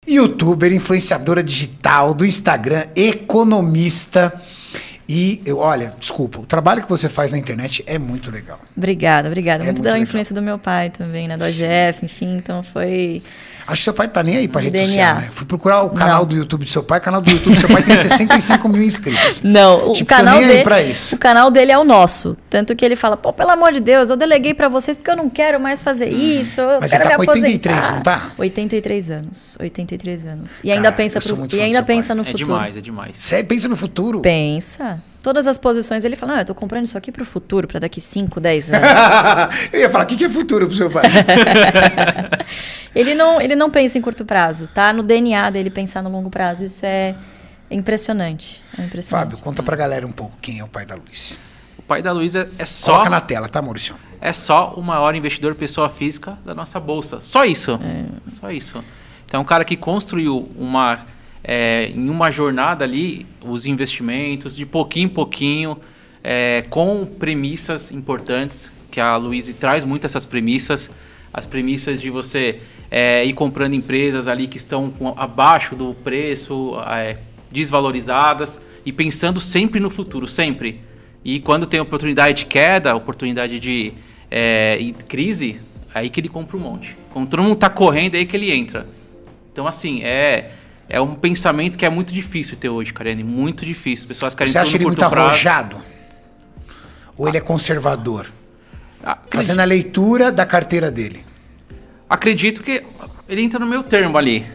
youtuber, influenciadora digital do Instagram, economista. E, olha, desculpa, o trabalho que você faz na internet é muito legal. Obrigada. Muito da legal. influência do meu pai também, né? Do AGF, enfim, então foi... Acho que seu pai tá nem aí pra rede DNA. social, né? Fui procurar o canal do YouTube do seu pai. O canal do YouTube do seu pai tem 65 mil inscritos. Não, tipo, o canal nem dele, aí pra isso. o canal dele é o nosso. Tanto que ele fala, pô, pelo amor de Deus, eu deleguei pra vocês porque eu não quero mais fazer isso. Eu Mas quero ele tá me com 83, aposentar. não tá? 83 anos. E ainda Cara, pensa, eu sou muito e fã ainda do seu pensa pai. no É futuro. demais, é demais. Você pensa no futuro? Pensa. Todas as posições ele fala, eu tô comprando isso aqui pro futuro, pra daqui 5, 10 anos. Eu ia falar, o que é futuro pro seu pai? Ele não pensa em curto prazo, tá no DNA dele pensar no longo prazo. Isso é impressionante. Fábio, conta pra galera um pouco quem é o pai da Luiz. O pai da Luísa é só... Coloca na tela, tá, Maurício? É só o maior investidor pessoa física da nossa bolsa. Só isso. Só isso. Então, é um cara que construiu em uma jornada ali os investimentos, de pouquinho em pouquinho, com premissas importantes, que a Luísa traz muito essas premissas. As premissas de você ir comprando empresas ali que estão abaixo do preço, desvalorizadas, e pensando sempre no futuro, sempre. E quando tem oportunidade de queda, oportunidade de crise, aí que ele compra um monte. Quando todo mundo está correndo, é aí que ele entra. Então, assim, é um pensamento que é muito difícil ter hoje, Kariane. Muito difícil. As pessoas querem Você tudo acha ele no muito curto prazo. arrojado? Ou ele é conservador? Fazendo a leitura da carteira dele. Acredito que ele entra no meu termo ali.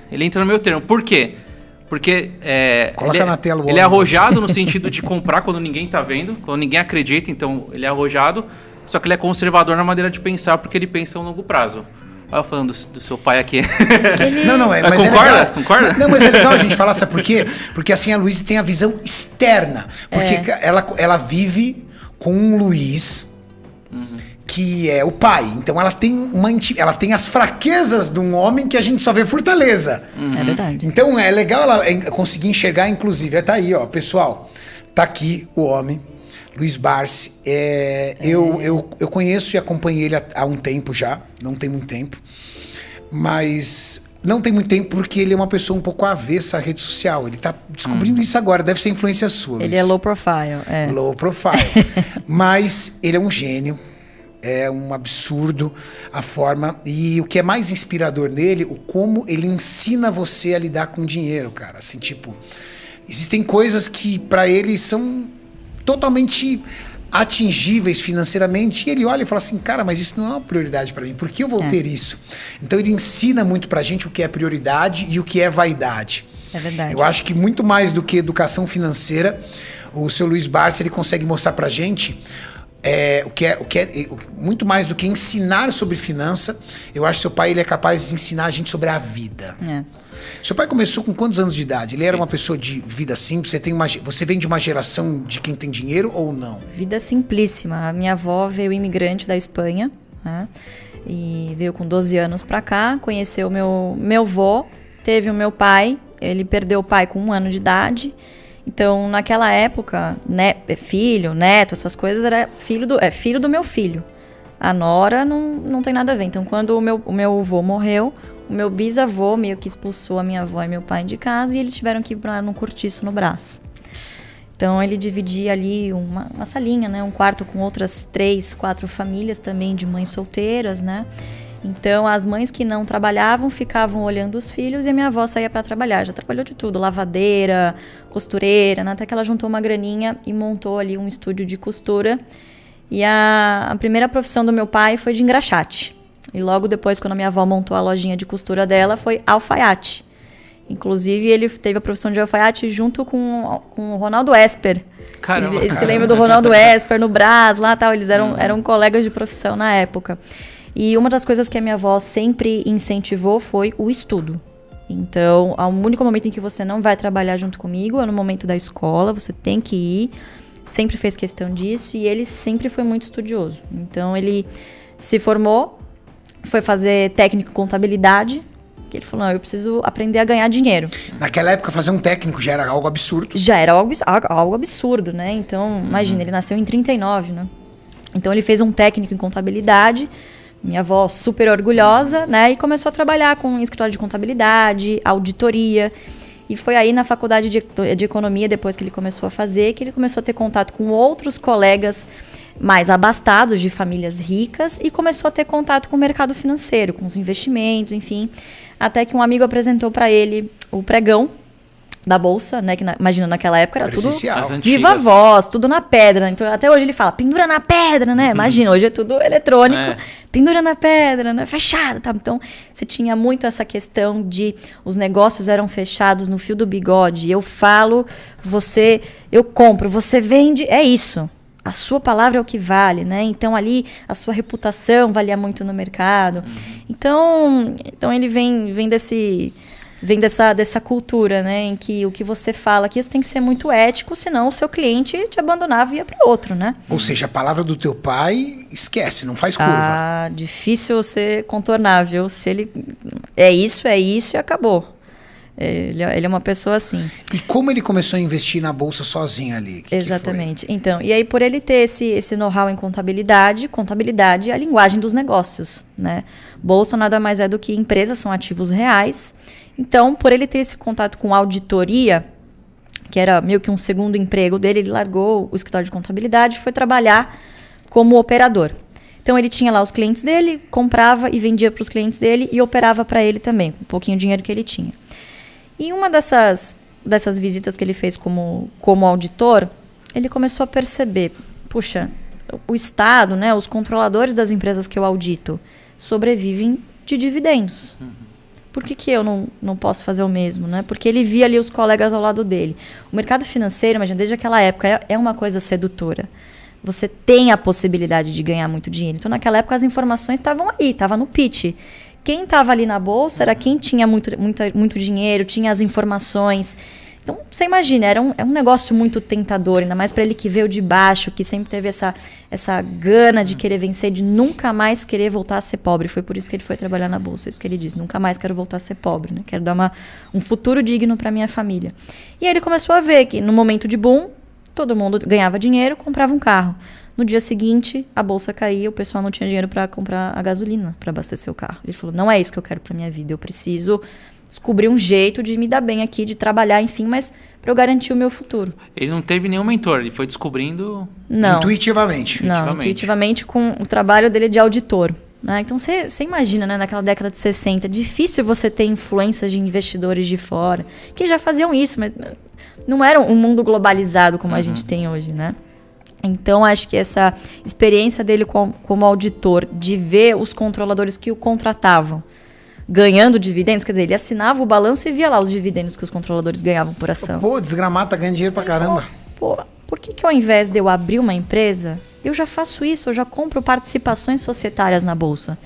Por quê? Porque Coloca na tela o ele é homem. arrojado no sentido de comprar quando ninguém está vendo, quando ninguém acredita, então ele é arrojado. Só que ele é conservador na maneira de pensar, porque ele pensa a longo prazo. Olha eu falando do seu pai aqui. Não, mas concorda? é legal. Concorda? Não, mas é legal a gente falar, sabe por quê? Porque assim a Luísa tem a visão externa. Porque ela vive com um Luiz, que é o pai. Então ela tem as fraquezas de um homem que a gente só vê fortaleza. É verdade. Então é legal ela conseguir enxergar, inclusive. Tá aí, ó, pessoal. Tá aqui o homem. Luiz Barsi, eu conheço e acompanhei ele há um tempo já, não tem muito tempo, mas não tem muito tempo porque ele é uma pessoa um pouco avessa à rede social, ele tá descobrindo isso agora, deve ser influência sua, Ele Luiz. é low profile. Low profile, mas ele é um gênio, é um absurdo a forma, e o que é mais inspirador nele, como ele ensina você a lidar com dinheiro, cara, assim, tipo, existem coisas que pra ele são totalmente atingíveis financeiramente, e ele olha e fala assim, cara, mas isso não é uma prioridade para mim, por que eu vou ter isso? Então ele ensina muito pra gente o que é prioridade e o que é vaidade. É verdade. Eu acho que muito mais do que educação financeira, o seu Luiz Barsi, ele consegue mostrar pra gente muito mais do que ensinar sobre finança. Eu acho que seu pai ele é capaz de ensinar a gente sobre a vida. Seu pai começou com quantos anos de idade? Ele era uma pessoa de vida simples? Você vem de uma geração de quem tem dinheiro ou não? Vida simplíssima. A minha avó veio imigrante da Espanha, né? E veio com 12 anos pra cá, conheceu meu avô, teve o meu pai, ele perdeu o pai com 1 ano de idade. Então, naquela época, né, filho, neto, essas coisas, era filho do meu filho. A nora não tem nada a ver. Então, quando o meu avô morreu, o meu bisavô meio que expulsou a minha avó e meu pai de casa e eles tiveram que ir para um cortiço no Brás. Então ele dividia ali uma salinha, né, um quarto com outras 3, 4 famílias também de mães solteiras, né? Então as mães que não trabalhavam ficavam olhando os filhos e a minha avó saía para trabalhar. Já trabalhou de tudo, lavadeira, costureira, né? Até que ela juntou uma graninha e montou ali um estúdio de costura. E a primeira profissão do meu pai foi de engraxate. E logo depois, quando a minha avó montou a lojinha de costura dela, foi alfaiate. Inclusive, ele teve a profissão de alfaiate junto com o Ronaldo Esper. Caramba. Ele se lembra do Ronaldo Esper no Brás, lá tal. Eles eram colegas de profissão na época. E uma das coisas que a minha avó sempre incentivou foi o estudo. Então, o único momento em que você não vai trabalhar junto comigo é no momento da escola, você tem que ir. Sempre fez questão disso e ele sempre foi muito estudioso. Então, ele se formou, foi fazer técnico em contabilidade, que ele falou, não, eu preciso aprender a ganhar dinheiro. Naquela época, fazer um técnico já era algo absurdo. Já era algo absurdo, né? Então, imagina, ele nasceu em 39, né? Então, ele fez um técnico em contabilidade, Minha avó super orgulhosa, né? E começou a trabalhar com escritório de contabilidade, auditoria. E foi aí na faculdade de economia, depois que ele começou a fazer, que ele começou a ter contato com outros colegas mais abastados, de famílias ricas, e começou a ter contato com o mercado financeiro, com os investimentos, enfim. Até que um amigo apresentou para ele o pregão da bolsa, né? Que imagina, naquela época era tudo viva voz, tudo na pedra. Então, até hoje ele fala, pendura na pedra, né? Imagina, hoje é tudo eletrônico, pendura na pedra, né? Fechado, tá? Então, você tinha muito essa questão de os negócios eram fechados no fio do bigode. Eu falo, eu compro, você vende, é isso. A sua palavra é o que vale, né? Então, ali, a sua reputação valia muito no mercado. Então ele vem dessa cultura, né, em que o que você fala aqui você tem que ser muito ético, senão o seu cliente te abandonava e ia para outro, né? Ou seja, a palavra do teu pai, esquece, não faz curva. Ah, difícil você contornar, viu? Se ele é isso e acabou. Ele é uma pessoa assim. E como ele começou a investir na bolsa sozinho ali? Exatamente. Então, e aí por ele ter esse know-how em contabilidade é a linguagem dos negócios, né? Bolsa nada mais é do que empresas, são ativos reais. Então, por ele ter esse contato com auditoria, que era meio que um segundo emprego dele, ele largou o escritório de contabilidade e foi trabalhar como operador. Então, ele tinha lá os clientes dele, comprava e vendia para os clientes dele e operava para ele também, um pouquinho de dinheiro que ele tinha. E uma dessas visitas que ele fez como auditor, ele começou a perceber, puxa, o Estado, né, os controladores das empresas que eu audito, sobrevivem de dividendos. Por que eu não posso fazer o mesmo, né? Porque ele via ali os colegas ao lado dele. O mercado financeiro, imagina, desde aquela época, é uma coisa sedutora. Você tem a possibilidade de ganhar muito dinheiro. Então, naquela época, as informações estavam aí, estava no pitch. Quem estava ali na bolsa era quem tinha muito dinheiro, tinha as informações. Então, você imagina, é um negócio muito tentador, ainda mais para ele que veio de baixo, que sempre teve essa gana de querer vencer, de nunca mais querer voltar a ser pobre. Foi por isso que ele foi trabalhar na bolsa, isso que ele disse, nunca mais quero voltar a ser pobre, né? Quero dar um futuro digno para minha família. E aí ele começou a ver que no momento de boom, todo mundo ganhava dinheiro, comprava um carro. No dia seguinte, a bolsa caía, o pessoal não tinha dinheiro para comprar a gasolina, para abastecer o carro. Ele falou, não é isso que eu quero para minha vida, eu preciso descobrir um jeito de me dar bem aqui, de trabalhar, enfim, mas para eu garantir o meu futuro. Ele não teve nenhum mentor, ele foi descobrindo... Não. Intuitivamente. Não, intuitivamente com o trabalho dele de auditor. Né? Então, você imagina, né, naquela década de 60, difícil você ter influências de investidores de fora, que já faziam isso, mas não era um mundo globalizado como a gente tem hoje, né? Então, acho que essa experiência dele como auditor, de ver os controladores que o contratavam, ganhando dividendos, quer dizer, ele assinava o balanço e via lá os dividendos que os controladores ganhavam por ação. Pô, desgramado, tá ganhando dinheiro pra caramba. Pô, por que ao invés de eu abrir uma empresa, eu já faço isso, eu já compro participações societárias na bolsa.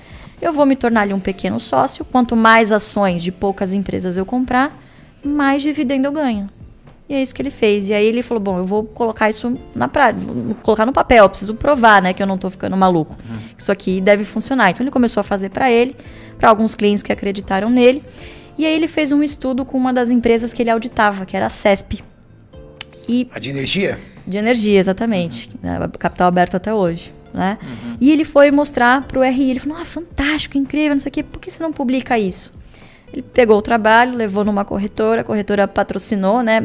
Eu vou me tornar ali um pequeno sócio, quanto mais ações de poucas empresas eu comprar, mais dividendo eu ganho. E é isso que ele fez. E aí ele falou, bom, eu vou colocar isso na prática, vou colocar no papel, eu preciso provar, né, que eu não tô ficando maluco. Isso aqui deve funcionar. Então ele começou a fazer para ele, para alguns clientes que acreditaram nele. E aí ele fez um estudo com uma das empresas que ele auditava, que era a CESP. A de energia? De energia, exatamente. Capital aberto até hoje. Né? E ele foi mostrar pro RI. Ele falou, fantástico, incrível, não sei o quê. Por que você não publica isso? Ele pegou o trabalho, levou numa corretora, a corretora patrocinou, né?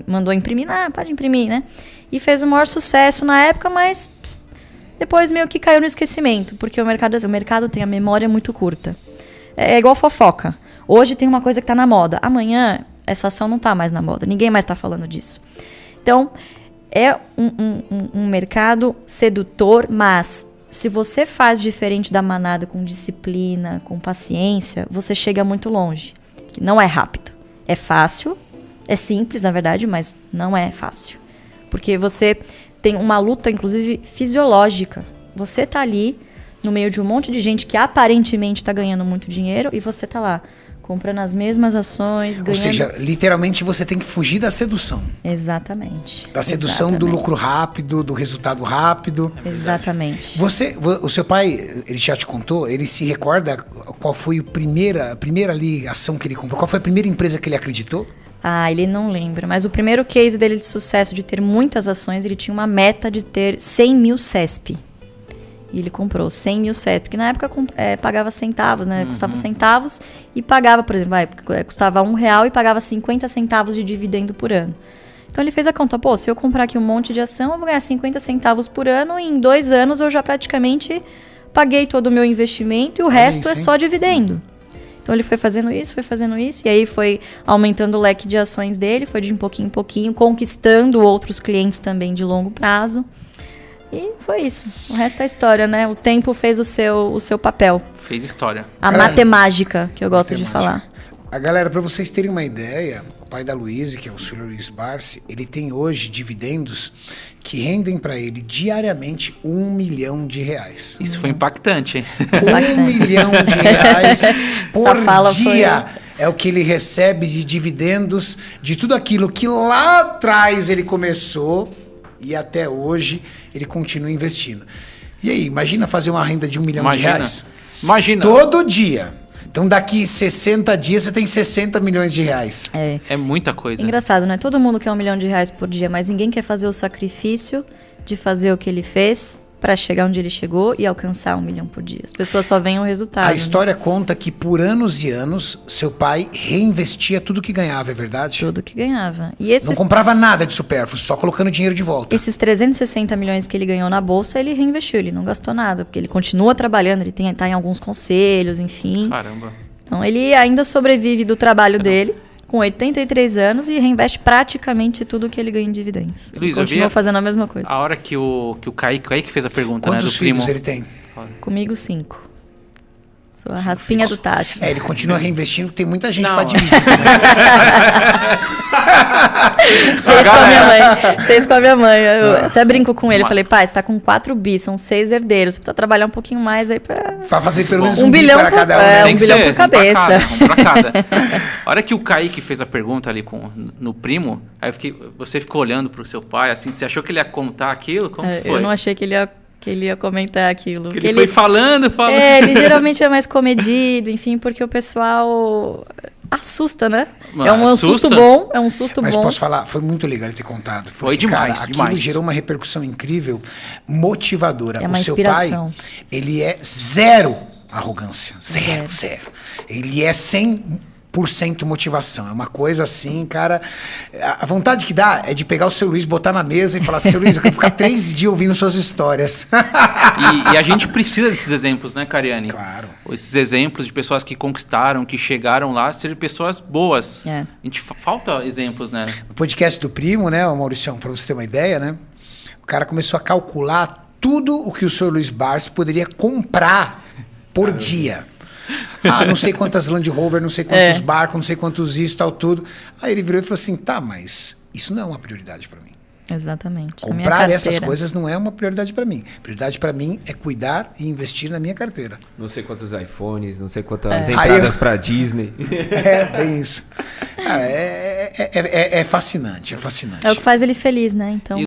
Mandou imprimir, pode imprimir, né? E fez o maior sucesso na época, mas depois meio que caiu no esquecimento, porque o mercado tem a memória muito curta. É igual fofoca. Hoje tem uma coisa que está na moda, amanhã essa ação não está mais na moda, ninguém mais está falando disso. Então, é um mercado sedutor, mas se você faz diferente da manada, com disciplina, com paciência, você chega muito longe. Não é rápido. É fácil, é simples, na verdade, mas não é fácil. Porque você tem uma luta, inclusive, fisiológica. Você tá ali, no meio de um monte de gente que aparentemente está ganhando muito dinheiro, e você tá lá, comprando as mesmas ações, ganhando... Ou seja, literalmente você tem que fugir da sedução. Exatamente. Da sedução do lucro rápido, do resultado rápido. Exatamente. O seu pai, ele já te contou, ele se recorda qual foi a primeira ali ação que ele comprou? Qual foi a primeira empresa que ele acreditou? Ele não lembra, mas o primeiro case dele de sucesso, de ter muitas ações, ele tinha uma meta de ter 100 mil CESP. E ele comprou 100 mil CETES, porque na época pagava centavos, né? Custava centavos e pagava, por exemplo, custava R$1 e pagava 50 centavos de dividendo por ano. Então ele fez a conta, se eu comprar aqui um monte de ação, eu vou ganhar 50 centavos por ano e em 2 anos eu já praticamente paguei todo o meu investimento e o resto é só dividendo. Então ele foi fazendo isso, e aí foi aumentando o leque de ações dele, foi de pouquinho em pouquinho, conquistando outros clientes também de longo prazo. E foi isso. O resto é história, né? O tempo fez o seu papel. Fez história. A matemática, que eu gosto de falar. A galera, para vocês terem uma ideia, o pai da Luísa, que é o Sr. Luiz Barsi, ele tem hoje dividendos que rendem para ele diariamente R$1 milhão. Isso foi impactante, hein? R$1 milhão por dia é o que ele recebe de dividendos de tudo aquilo que lá atrás ele começou e até hoje ele continua investindo. E aí, imagina fazer uma renda de R$1 milhão. Imagina. Todo dia. Então daqui 60 dias você tem 60 milhões de reais. É muita coisa. Engraçado, né? Todo mundo quer R$1 milhão por dia, mas ninguém quer fazer o sacrifício de fazer o que ele fez para chegar onde ele chegou e alcançar R$1 milhão por dia. As pessoas só veem o resultado. A história conta que por anos e anos seu pai reinvestia tudo que ganhava, é verdade? Tudo que ganhava. Não comprava nada de supérfluo, só colocando dinheiro de volta. Esses 360 milhões que ele ganhou na bolsa, ele reinvestiu, ele não gastou nada, porque ele continua trabalhando, ele tá em alguns conselhos, enfim. Caramba. Então ele ainda sobrevive do trabalho dele, com 83 anos, e reinveste praticamente tudo que ele ganha em dividendos. Luiz, continua fazendo a mesma coisa. A hora que o Kaique fez a pergunta, Quantos né, do filhos primo. ele tem? Comigo 5. Sou a raspinha do tacho. Ele continua reinvestindo, tem muita gente para dividir. 6 com a minha mãe. Eu até brinco com ele. Falei, pai, você tá com 4 bi, são 6 herdeiros. Você precisa trabalhar um pouquinho mais aí pra... Vai fazer pelo menos um bilhão para cada um. Um bilhão por cabeça. Um pra cada. A hora que o Kaique fez a pergunta ali no primo, aí você ficou olhando pro seu pai, assim, você achou que ele ia contar aquilo? Como que foi? Eu não achei que ele ia comentar aquilo. Que ele foi falando. Ele geralmente é mais comedido, enfim, porque o pessoal assusta, né? É um susto bom, Mas posso falar, foi muito legal ele ter contado. Porque, foi demais, cara, demais. Aquilo gerou uma repercussão incrível, motivadora. É uma o seu inspiração. pai, ele é zero arrogância. Zero. Ele é 100% motivação. É uma coisa assim, cara. A vontade que dá é de pegar o seu Luiz, botar na mesa e falar: seu Luiz, eu quero ficar 3 dias ouvindo suas histórias. E a gente precisa desses exemplos, né, Cariane? Claro. Esses exemplos de pessoas que conquistaram, que chegaram lá, serem pessoas boas. A gente falta exemplos, né? No podcast do primo, né, Mauricião, para você ter uma ideia, né? O cara começou a calcular tudo o que o senhor Luiz Barsi poderia comprar por dia. Não sei quantas Land Rover, não sei quantos barcos, não sei quantos isso, tal, tudo. Aí ele virou e falou assim, mas isso não é uma prioridade para mim. Exatamente. Comprar essas coisas não é uma prioridade para mim. Prioridade para mim é cuidar e investir na minha carteira. Não sei quantos iPhones, não sei quantas entradas para Disney. Bem isso. É fascinante, é fascinante. É o que faz ele feliz, né? Então,